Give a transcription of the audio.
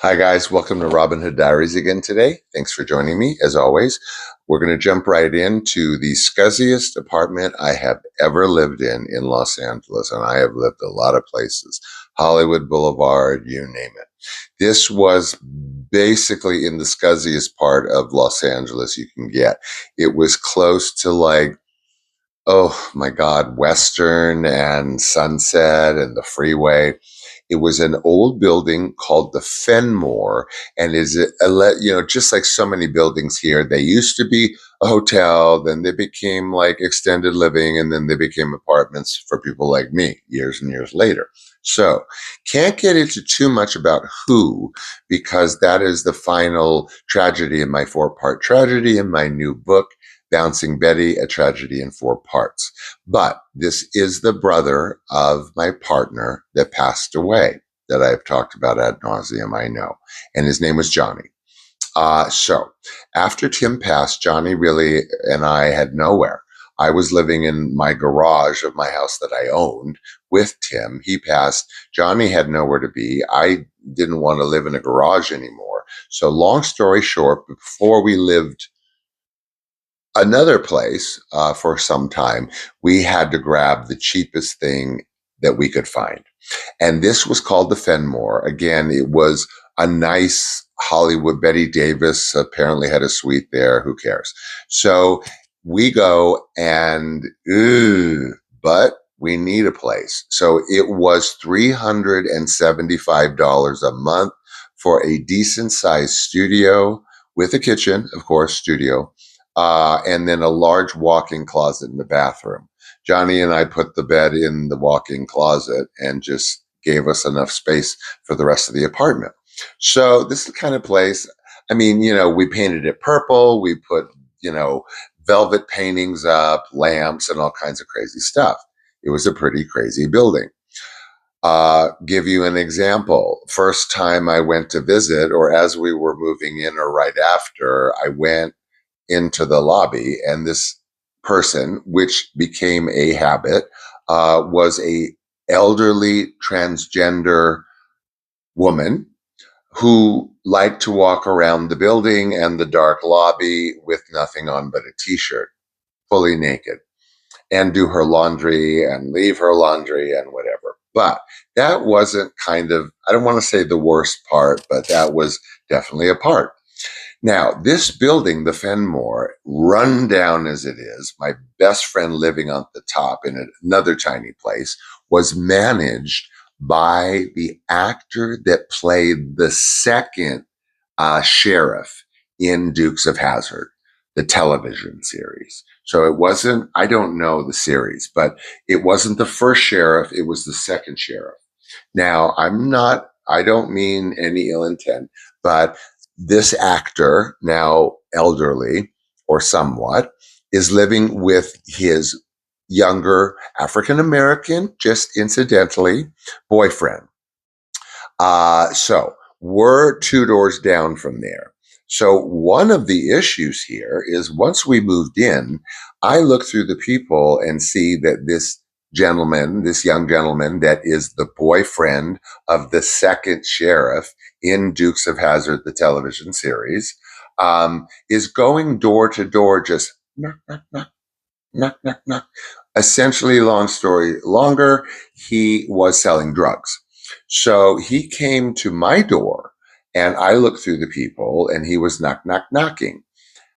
Hi, guys. Welcome to Robin Hood Diaries again today. Thanks for joining me. As always, we're going to jump right into the scuzziest apartment I have ever lived in Los Angeles. And I have lived a lot of places, Hollywood Boulevard, you name it. This was basically in the scuzziest part of Los Angeles you can get. It was close to oh my God, Western and Sunset and the freeway. It was an old building called the Fenmore, and just like so many buildings here, they used to be a hotel, then they became like extended living, and then they became apartments for people like me years and years later. So, can't get into too much about who, because that is the final tragedy in my four-part tragedy in my new book, Bouncing Betty, A Tragedy in Four Parts. But this is the brother of my partner that passed away, that I've talked about ad nauseum, I know. And his name was Johnny. So after Tim passed, Johnny really and I had nowhere. I was living in my garage of my house that I owned with Tim. He passed. Johnny had nowhere to be. I didn't want to live in a garage anymore. So long story short, before we lived another place for some time, we had to grab the cheapest thing that we could find. And this was called the Fenmore. Again, it was a nice Hollywood. Betty Davis apparently had a suite there. Who cares? So we go and, but we need a place. So it was $375 a month for a decent sized studio with a kitchen, of course, studio, and then a large walk-in closet in the bathroom. Johnny and I put the bed in the walk-in closet and just gave us enough space for the rest of the apartment. So this is the kind of place, I mean, we painted it purple. We put, velvet paintings up, lamps, and all kinds of crazy stuff. It was a pretty crazy building. Give you an example. First time I went to visit, or as we were moving in or right after, I went into the lobby, and this person, which became a habit, was a elderly transgender woman who liked to walk around the building and the dark lobby with nothing on but a t-shirt, fully naked, and do her laundry and leave her laundry and whatever. But that wasn't I don't want to say the worst part, but that was definitely a part. Now, this building, the Fenmore, run down as it is, my best friend living on the top in another tiny place, was managed by the actor that played the second sheriff in Dukes of Hazzard, the television series. So it wasn't, I don't know the series, but it wasn't the first sheriff, it was the second sheriff. Now, I don't mean any ill intent, but this actor, now elderly or somewhat, is living with his younger African American, just incidentally, boyfriend. So we're two doors down from there. So one of the issues here is once we moved in, I look through the people and see that this gentleman, this young gentleman that is the boyfriend of the second sheriff in Dukes of Hazzard, the television series, is going door to door, just knock, knock, knock, knock, knock, knock. Essentially, long story longer, he was selling drugs. So he came to my door, and I looked through the people, and he was knock, knock, knocking.